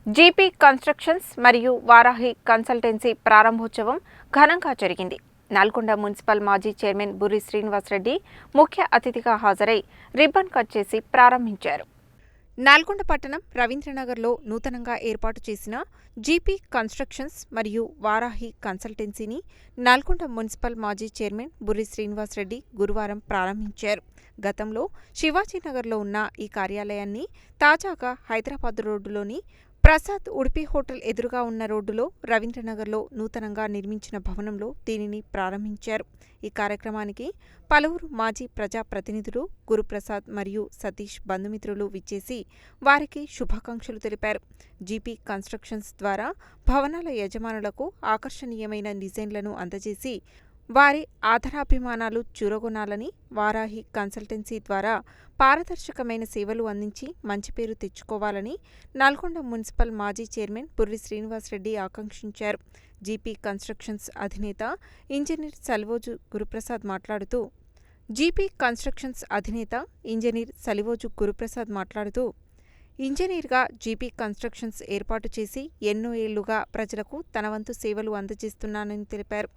GP constructions మరియు Varahi consultancy ప్రారంభోత్సవం ఘనంగా జరిగింది. నల్గొండ మున్సిపల్ మాజీ చైర్మన్ బుర్రి శ్రీనివాసరెడ్డి ముఖ్య అతిథిగా హాజరై రిబ్బన్ కట్ చేసి ప్రారంభించారు. నల్గొండ పట్టణం రవీంద్రనగర్లో నూతనంగా ఏర్పాటు చేసిన జీపీ కన్స్ట్రక్షన్స్ మరియు వారాహి కన్సల్టెన్సీని నల్గొండ మున్సిపల్ మాజీ చైర్మన్ బుర్రి శ్రీనివాసరెడ్డి గురువారం ప్రారంభించారు. గతంలో శివాజీనగర్లో ఉన్న ఈ కార్యాలయాన్ని తాజాగా హైదరాబాద్ రోడ్డులోని ప్రసాద్ ఉడిపి హోటల్ ఎదురుగా ఉన్న రోడ్డులో రవీంద్రనగర్లో నూతనంగా నిర్మించిన భవనంలో దీనిని ప్రారంభించారు. ఈ కార్యక్రమానికి పలువురు మాజీ ప్రజాప్రతినిధులు, గురుప్రసాద్ మరియు సతీష్ బంధుమిత్రులు విచ్చేసి వారికి శుభాకాంక్షలు తెలిపారు. జీపీ కన్స్ట్రక్షన్స్ ద్వారా భవనాల యజమానులకు ఆకర్షణీయమైన డిజైన్లను అందజేసి వారి ఆదరాభిమానాలు చూరగొనాలని, వారాహి కన్సల్టెన్సీ ద్వారా పారదర్శకమైన సేవలు అందించి మంచి పేరు తెచ్చుకోవాలని నల్గొండ మున్సిపల్ మాజీ చైర్మన్ బుర్రి శ్రీనివాసరెడ్డి ఆకాంక్షించారు. జీపీ కన్స్ట్రక్షన్స్ అధినేత ఇంజనీర్ సలివోజు గురుప్రసాద్ మాట్లాడుతూ ఇంజనీర్గా జీపీ కన్స్ట్రక్షన్స్ ఏర్పాటు చేసి ఎన్నో ఏళ్లుగా ప్రజలకు తన వంతు సేవలు అందజేస్తున్నానని తెలిపారు.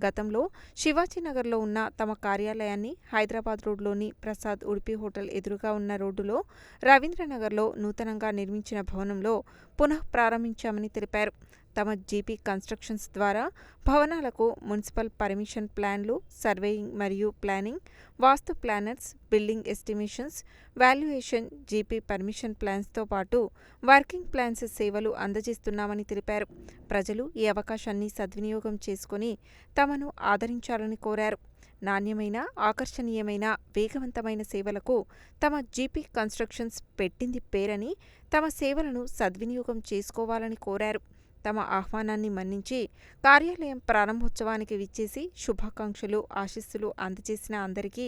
గతంలో శివాజీనగర్లో ఉన్న తమ కార్యాలయాన్ని హైదరాబాద్ రోడ్లోని ప్రసాద్ ఉడిపి హోటల్ ఎదురుగా ఉన్న రోడ్డులో రవీంద్రనగర్లో నూతనంగా నిర్మించిన భవనంలో పునః ప్రారంభించామని తెలిపారు. తమ జీపీ కన్స్ట్రక్షన్స్ ద్వారా భవనాలకు మున్సిపల్ పర్మిషన్ ప్లాన్లు, సర్వేయింగ్ మరియు planning, vastu planners, building estimations, valuation, GP permission ప్లాన్స్తో పాటు వర్కింగ్ ప్లాన్స్ సేవలు అందజేస్తున్నామని తెలిపారు. ప్రజలు ఈ అవకాశాన్ని సద్వినియోగం చేసుకుని తమను ఆదరించాలని కోరారు. నాణ్యమైన, ఆకర్షణీయమైన, వేగవంతమైన సేవలకు తమ జీపీ కన్స్ట్రక్షన్స్ పెట్టింది పేరని, తమ సేవలను సద్వినియోగం చేసుకోవాలని కోరారు. తమ ఆహ్వానాన్ని మన్నించి కార్యాలయం ప్రారంభోత్సవానికి విచ్చేసి శుభాకాంక్షలు, ఆశీస్సులు అందజేసిన అందరికీ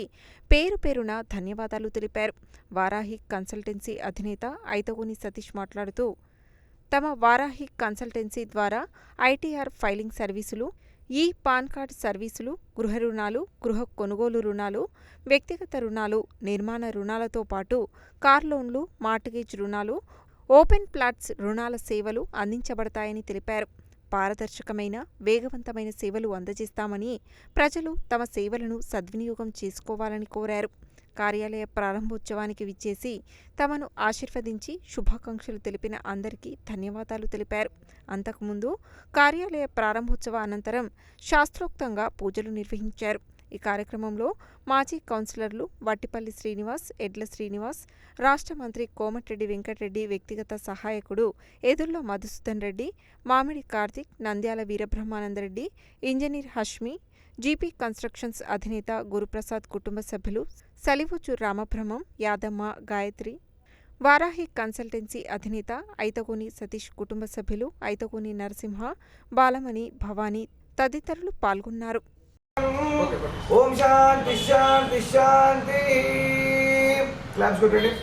పేరు పేరున ధన్యవాదాలు తెలిపారు. వారాహి కన్సల్టెన్సీ అధినేత ఐతగోని సతీష్ మాట్లాడుతూ, తమ వారాహి కన్సల్టెన్సీ ద్వారా ఐటీఆర్ ఫైలింగ్ సర్వీసులు, పాన్ కార్డ్ సర్వీసులు, గృహ రుణాలు, గృహ కొనుగోలు రుణాలు, వ్యక్తిగత రుణాలు, నిర్మాణ రుణాలతో పాటు కార్ లోన్లు, మార్ట్గేజ్ రుణాలు, ఓపెన్ ప్లాట్స్ రుణాల సేవలు అందించబడతాయని తెలిపారు. పారదర్శకమైన, వేగవంతమైన సేవలు అందజేస్తామని, ప్రజలు తమ సేవలను సద్వినియోగం చేసుకోవాలని కోరారు. కార్యాలయ ప్రారంభోత్సవానికి విచ్చేసి తమను ఆశీర్వదించి శుభాకాంక్షలు తెలిపిన అందరికీ ధన్యవాదాలు తెలిపారు. అంతకుముందు కార్యాలయ ప్రారంభోత్సవ అనంతరం శాస్త్రోక్తంగా పూజలు నిర్వహించారు. ఈ కార్యక్రమంలో మాజీ కౌన్సిలర్లు వట్టిపల్లి శ్రీనివాస్, ఎడ్ల శ్రీనివాస్, రాష్ట్ర మంత్రి కోమటిరెడ్డి వెంకటరెడ్డి వ్యక్తిగత సహాయకుడు ఎదుర్ల Madhusudan Reddy, Mamidi Karthik, Nandyala Veerabrahmanandareddy, engineer Hashmi, GP constructions అధినేత గురుప్రసాద్ కుటుంబ సభ్యులు సలివోజు రామబ్రహ్మం, యాదమ్మ, గాయత్రి, వారాహి కన్సల్టెన్సీ అధినేత ఐతగోని సతీష్ కుటుంబ సభ్యులు ఐతగోని నరసింహ, బాలమణి, భవానీ తదితరులు పాల్గొన్నారు. ఓం శాంతి శాంతి శాంతి. క్లాప్స్ కొట్టండి.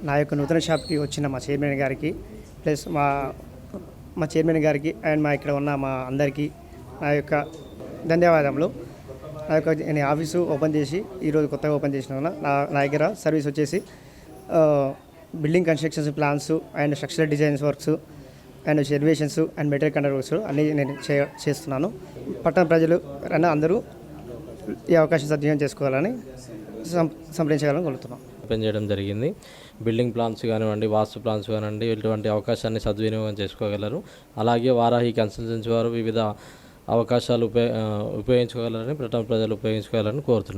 నా యొక్క నూతన షాప్కి వచ్చిన మా చైర్మన్ గారికి ప్లస్ మా చైర్మన్ గారికి అండ్ మా ఇక్కడ ఉన్న మా అందరికీ నా యొక్క ధన్యవాదములు. నేను ఆఫీసు ఓపెన్ చేసి ఈరోజు కొత్తగా ఓపెన్ చేసిన నా దగ్గర సర్వీస్ వచ్చేసి building constructions plans and structural designs works and elevations and material control works అన్నీ నేను చేస్తున్నాను. పట్టణ ప్రజలు అందరూ ఈ అవకాశం సద్వినియోగం చేసుకోవాలని సంప్రదించగలని కోరుతున్నాం. ఓపెన్ చేయడం జరిగింది. బిల్డింగ్ ప్లాన్స్ కానివ్వండి, వాస్తు ప్లాన్స్ కానివ్వండి, ఇటువంటి అవకాశాన్ని సద్వినియోగం చేసుకోగలరు. అలాగే వారాహి కన్సల్టెన్సీ వారు వివిధ అవకాశాలు ఉపయోగించుకోగలరని ప్రజలు ఉపయోగించుకోవాలని కోరుతున్నాం.